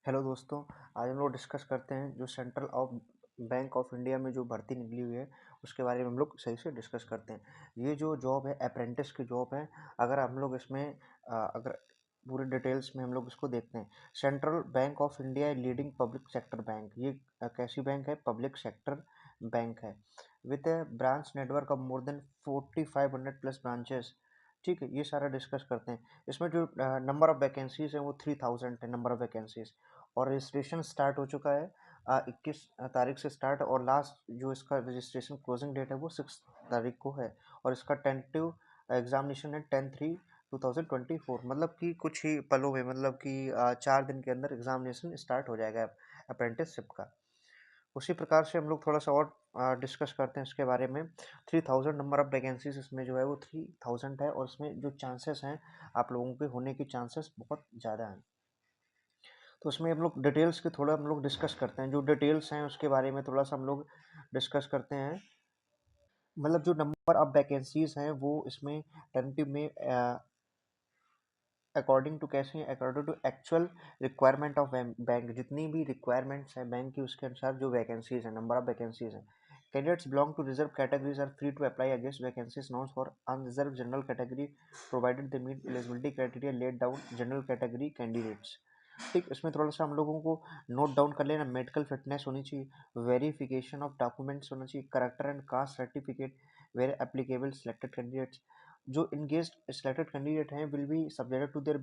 Hello दोस्तों, आज हम लोग डिस्कस करते हैं जो central of bank of India में जो भर्ती निकली हुई है उसके बारे में हम लोग सही से डिस्कस करते हैं। ये जो जॉब है अप्रेंटिस की जॉब है। अगर हम लोग इसमें अगर पूरे डिटेल्स में हम लोग इसको देखते हैं, central bank of India leading public sector bank. ये कैसी बैंक है? पब्लिक सेक्टर बैंक है with A branch network of more than 4500 plus branches. ठीक है, ये सारा डिस्कस करते हैं। इसमें जो नंबर ऑफ वैकेंसीज है वो 3000 है, नंबर ऑफ वैकेंसीज। और रजिस्ट्रेशन स्टार्ट हो चुका है 21 तारीख से स्टार्ट, और लास्ट जो इसका रजिस्ट्रेशन क्लोजिंग डेट है वो 6 तारीख को है। और इसका टेंटेटिव एग्जामिनेशन है 10/3/2024, मतलब कि कुछ ही पलों में, मतलब कि 4 दिन के अंदर एग्जामिनेशन स्टार्ट हो जाएगा अप्रेंटिसशिप का। उसी प्रकार से हम लोग थोड़ा सा और डिस्कस करते हैं इसके बारे में। 3000 नंबर ऑफ वैकेंसीज इसमें जो है वो 3000 है, और इसमें जो चांसेस हैं आप लोगों के होने की चांसेस बहुत ज़्यादा हैं। तो उसमें हम लोग डिटेल्स के थोड़ा हम लोग डिस्कस करते हैं। जो डिटेल्स हैं उसके बारे में थोड़ा सा हम लोग डिस्कस करते हैं। मतलब जो नंबर ऑफ वैकेंसीज हैं वो इसमें टेंटेटिव में अकॉर्डिंग टू कैसे हैं, according to actual requirement of bank, जितनी भी रिक्वायरमेंट्स हैं बैंक की उसके अनुसार जो वैकेंसीज हैं, नंबर ऑफ वैकेंसीज हैं। Candidates belong to reserve categories are free to apply against vacancies non for unreserve general category provided they meet eligibility criteria let down general category candidates. ठीक, इसमें थोड़ा सा हम लोगों को नोट डाउन कर लेना। मेडिकल फिटनेस होनी चाहिए, वेरिफिकेशन ऑफ डॉक्यूमेंट्स होना चाहिए, character and caste certificate where applicable selected candidates. जो इंगेज्ड सिलेक्टेड कैंडिडेट हैं will be subjected to their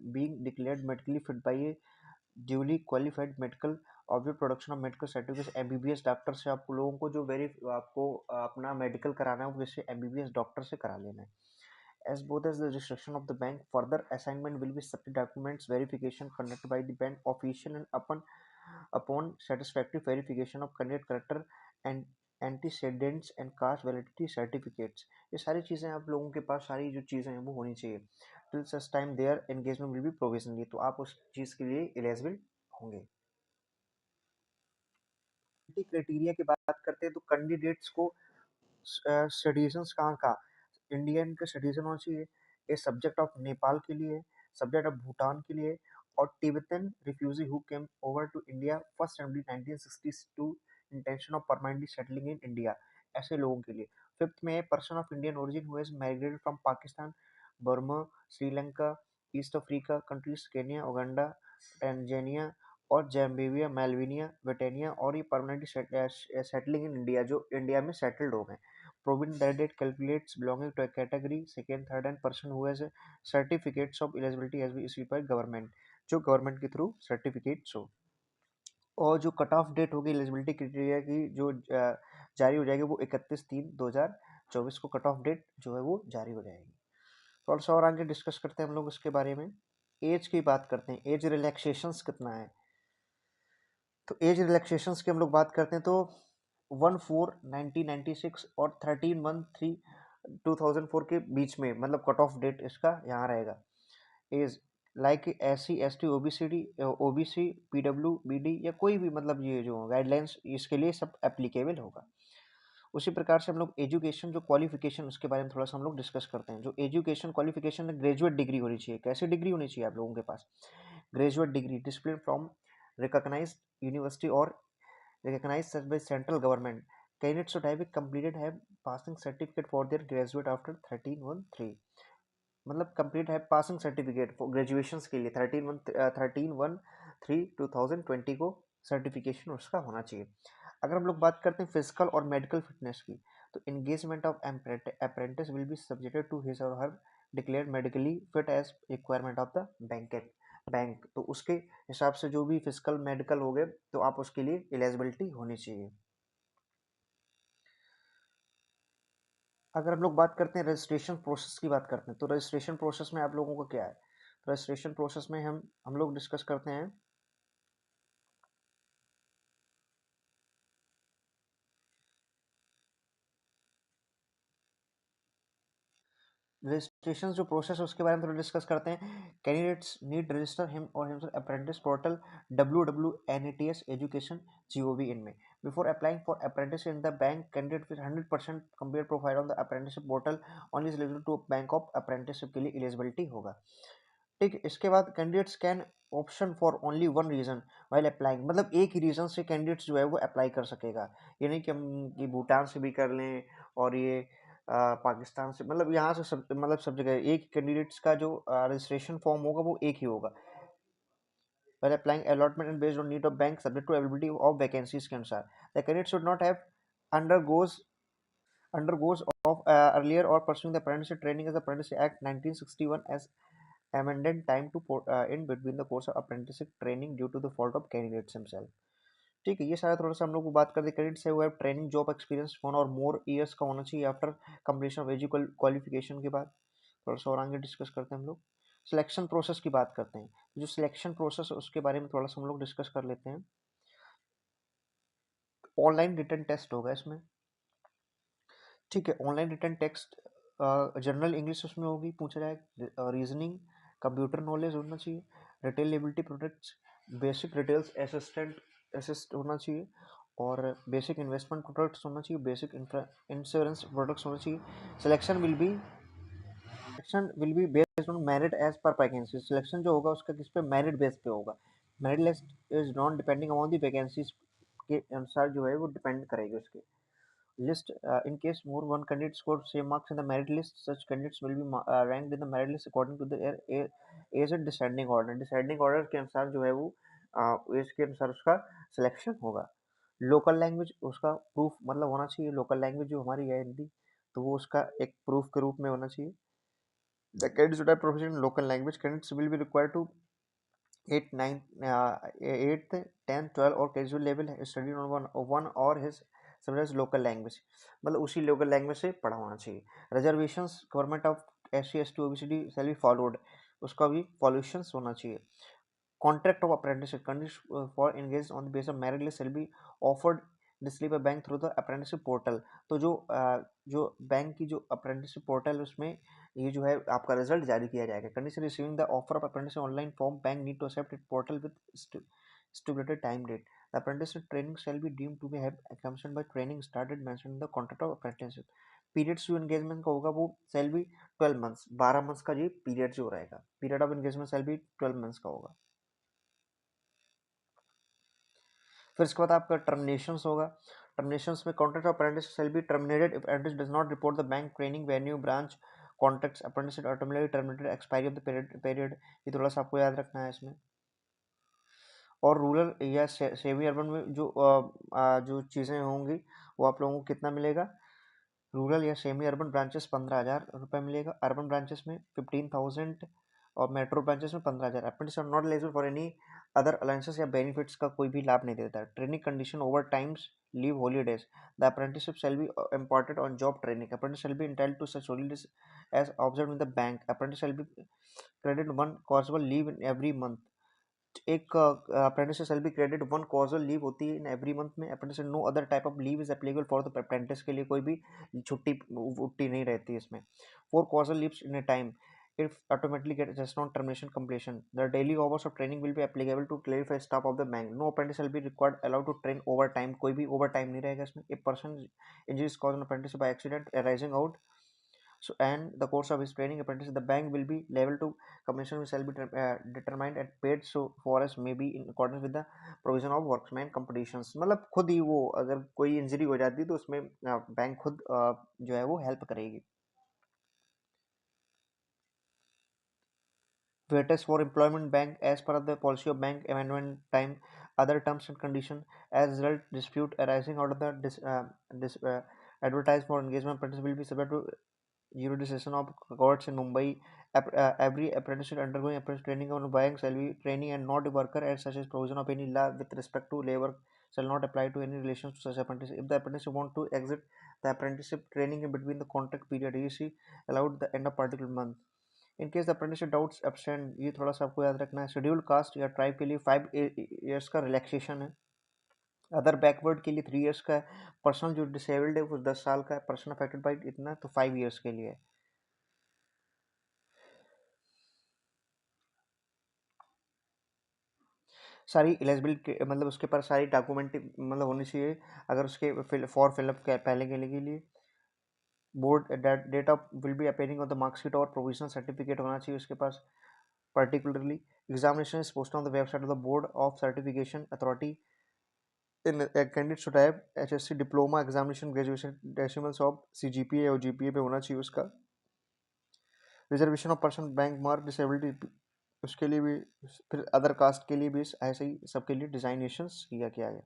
being declared medically fit by a duly qualified medical object production of medical certificate. MBBS doctor से आप लोगों को जो very आपको अपना medical कराना है वो किसी एमबीबीएस डॉक्टर से करा लेना है। as both as the restriction of the bank further assignment will be subject documents verification conducted by the bank official and upon satisfactory verification of candidate character and antecedents and caste validity certificates। ये सारी चीज़ें आप लोगों के पास सारी जो चीज़ें हैं वो होनी चाहिए। Till such time their engagement will be provisionally, तो आप उस चीज़ के लिए एलिजिबल होंगे। क्राइटेरिया की बात करते हैं तो कैंडिडेट्स को सिटीजन्स कहाँ का, इंडियन के सिटीजन होना चाहिए। ए सब्जेक्ट ऑफ नेपाल के लिए, सब्जेक्ट ऑफ भूटान के लिए, और Tibetan refugee who came over to India first January 1962 intention of permanently settling in India, ऐसे लोगों के लिए। फिफ्थ में person of Indian origin who has migrated from Pakistan, Burma, Sri Lanka, East Africa countries, Kenya, Uganda, Tanzania और Zambia, Melvinia, Britannia, और ये permanently settling in India, जो India में सेटल्ड हो गए। Provident that it calculates belonging to a category second, third and person who has certificates of eligibility has been issued by government, जो government के through certificates हो। और जो cut off date होगी एलिजिबिलिटी क्राइटेरिया की जो जारी हो जाएगी वो 31/3/2024 को कट ऑफ डेट जो है वो जारी हो जाएगी। थोड़ा सा और आगे डिस्कस करते हैं हम लोग इसके बारे में। एज की बात करते हैं, एज रिलैक्सेशंस कितना है। तो एज रिलैक्सेशंस की हम लोग बात करते हैं तो 1/4/1996 और 13/1/3/2004 के बीच में, मतलब कट ऑफ डेट इसका यहाँ रहेगा। Age like SC ST OBC PWBD या कोई भी, मतलब ये जो गाइडलाइंस इसके लिए सब एप्लीकेबल होगा। उसी प्रकार से हम लोग एजुकेशन जो क्वालिफिकेशन उसके बारे में थोड़ा सा हम लोग डिस्कस करते हैं। जो एजुकेशन क्वालिफिकेशन है, ग्रेजुएट डिग्री होनी चाहिए। कैसी डिग्री होनी चाहिए आप लोगों के पास? Graduate degree discipline from recognised university और recognized such by central government. Candidates should have completed have passing certificate for their graduate after 13/1/3, मतलब कंप्लीट है पासिंग सर्टिफिकेट फॉर ग्रेजुएशन के लिए 13/1/3/2020 को सर्टिफिकेशन उसका होना चाहिए। अगर हम लोग बात करते हैं फिजिकल और मेडिकल फिटनेस की, तो engagement of apprentice will be subjected to his or her declared medically fit as requirement of the bank. तो उसके हिसाब से जो भी फिजिकल मेडिकल हो गए तो आप उसके लिए एलिजिबिलिटी होनी चाहिए। अगर हम लोग बात करते हैं रजिस्ट्रेशन प्रोसेस की बात करते हैं, तो रजिस्ट्रेशन प्रोसेस में आप लोगों को क्या है? रजिस्ट्रेशन प्रोसेस में हम लोग डिस्कस करते हैं। रजिस्ट्रेशन जो प्रोसेस है उसके बारे में थोड़ा डिस्कस करते हैं। कैंडिडेट्स नीड रजिस्टर हिम और himself apprentice portal WWNATS education GOV इनमें before applying for apprentice in the bank. Candidate with 100% complete profile on the apprenticeship portal only is eligible to bank of apprenticeship के लिए eligibility होगा। ठीक है, इसके बाद candidates can option for only one region while applying, मतलब एक ही reason से कैंडिडेट्स जो है वो अप्लाई कर सकेगा। ये नहीं कि हम कि भूटान से भी कर लें और ये पाकिस्तान से, मतलब यहाँ से सब, मतलब सब जगह एक कैंडिडेट्स का जो रजिस्ट्रेशन फॉर्म होगा वो एक ही होगा। while applying allotment and based on need of bank subject to availability of vacancies के अनुसार the candidate should not have undergoes undergoes of earlier or pursuing the apprenticeship training as the Apprenticeship Act 1961 as amended time to in between the course of apprenticeship training due to the fault of candidates himself। ठीक है, ये सारा थोड़ा सा हम लोग को बात कर दी। कैंडिडेट्स है वो ट्रेनिंग जॉब एक्सपीरियंस 1 और मोर ईयर्स का होना चाहिए after completion of education qualification के बाद। थोड़ा सा और आगे डिस्कस करते हैं हम लोग। सिलेक्शन प्रोसेस की बात करते हैं। जो सिलेक्शन प्रोसेस है उसके बारे में थोड़ा सा हम लोग डिस्कस कर लेते हैं। ऑनलाइन रिटन टेस्ट होगा इसमें। ठीक है, online written test general English उसमें होगी, पूछा जाए रीजनिंग, कंप्यूटर नॉलेज होना चाहिए, retail ability products, basic retails assistant assist होना चाहिए, और बेसिक इन्वेस्टमेंट प्रोडक्ट्स होना चाहिए, बेसिक इंश्योरेंस प्रोडक्ट्स होना चाहिए। Selection will be based on merit as per vacancy. Selection जो होगा उसका किस पे, मेरिट बेस पे होगा। Merit list is non depending on the vacancies के अनुसार जो है वो डिपेंड करेगी उसके list in case more one candidate scored same marks in the merit list, such candidates will be ranked in the merit list according to their age and descending order के अनुसार जो है वो एज के अनुसार उसका सिलेक्शन होगा। Local language उसका प्रूफ मतलब होना चाहिए। लोकल लैंग्वेज जो हमारी है हिंदी, तो वो उसका एक प्रूफ के रूप में होना चाहिए। The candidates should have proficient in local language. Candidates will be required to 8, 9, 8th, 10th, 12 और casual level study on one और हिज समझ लोकल लैंग्वेज, मतलब उसी लोकल लैंग्वेज से पढ़ा होना चाहिए। Reservations government of SC ST OBCD shall be followed, उसका भी फॉलोशंस होना चाहिए। Contract of apprenticeship conditions for engaged on the basis of merit list shall be offered directly by bank through the apprenticeship portal। तो जो bank की जो apprenticeship portal है उसमें ये जो है आपका रिजल्ट जारी किया जाएगा। Condition receiving the offer of apprenticeship online form, bank need to accept it portal with stipulated time date। The apprenticeship training shall be deemed to be have commenced by training started mentioned in the contract of apprenticeship। Periods जो engagement का होगा वो cell be 12 months, 12 months का ये period जो रहेगा, period of engagement shall be 12 months का होगा। फिर इसके बाद आपका टर्मिनेशन होगा। टर्मिनेशन में contract of apprentice shall be terminated if apprentice does not report the bank training venue branch contracts apprentice automatically terminated expiry of the period. ये थोड़ा सा आपको याद रखना है इसमें। और रूरल या सेमी अर्बन में जो चीज़ें होंगी वो आप लोगों को कितना मिलेगा। रूरल या सेमी अर्बन ब्रांचेस 15,000 रुपये मिलेगा, अर्बन ब्रांचेस में 15,000 और मेट्रो ब्रांचेस में 15,000। Apprentice are not eligible for any other allowances या बेनिफिट्स का कोई भी लाभ नहीं देता। Training condition over times leave holidays, the apprenticeship shall be important on job training. Apprentice shall be entitled to such holidays as observe in the bank. Apprentice shall be credit one casual leave in every month. एक apprentice shall be credit one casual leave होती है in every month में। Apprentice no other type of leave is applicable for the apprentice, के लिए कोई भी छुट्टी उट्टी नहीं रहती है इसमें। 4 causal leaves in A time if automatically get just on termination completion। The daily hours of training will be applicable to clarify staff of the bank। No apprentice will be required allowed to train overtime। कोई भी overtime नहीं रहेगा इसमें। A person injuries caused on apprentice by accident arising out so and the course of his training apprentice, the bank will be liable to commission which shall be determined and paid so for as may be in accordance with the provision of workman competitions। मतलब खुद ही वो अगर कोई injury हो जाती है तो उसमें बैंक खुद जो है वो हेल्प करेगी। Wages for employment bank as per the policy of bank amendment time, other terms and condition as result dispute arising out of the advertised for engagement apprentice will be subject to jurisdiction of courts in Mumbai। Every apprenticeship undergoing apprentice training on bank shall be training and not a worker as such as provision of any law with respect to labor shall not apply to any relations to such apprentice। If the apprentice want to exit the apprenticeship training in between the contract period, he is allowed the end of particular month। In case the apprenticeship doubts absent, ये थोड़ा सा आपको याद रखना है। Schedule caste या tribe के लिए 5 ईयर्स का रिलैक्सेशन है। अदर बैकवर्ड के लिए 3 ईयर्स का है। पर्सनल जो डिसेबल्ड है वो 10 साल का है। पर्सन अफेक्टेड बाई इतना तो 5 ईयर्स के लिए है। सारी एलिजिबिलिटी मतलब उसके पास सारी डॉक्यूमेंट मतलब होनी चाहिए। अगर उसके फॉर फिलअप पहले के लिए board date of will be appearing on the marksheet और प्रोविजनल सर्टिफिकेट होना चाहिए उसके पास। particularly. Examination is posted on the website of the Board of Certification Authority. In a candidate should have HSC diploma, examination, graduation, decimals of CGPA और GPA पे होना चाहिए उसका. Reservation of person bank mark disability उसके लिए भी, फिर other caste के लिए भी ऐसे ही सबके लिए डिजाइनेशंस किया गया है.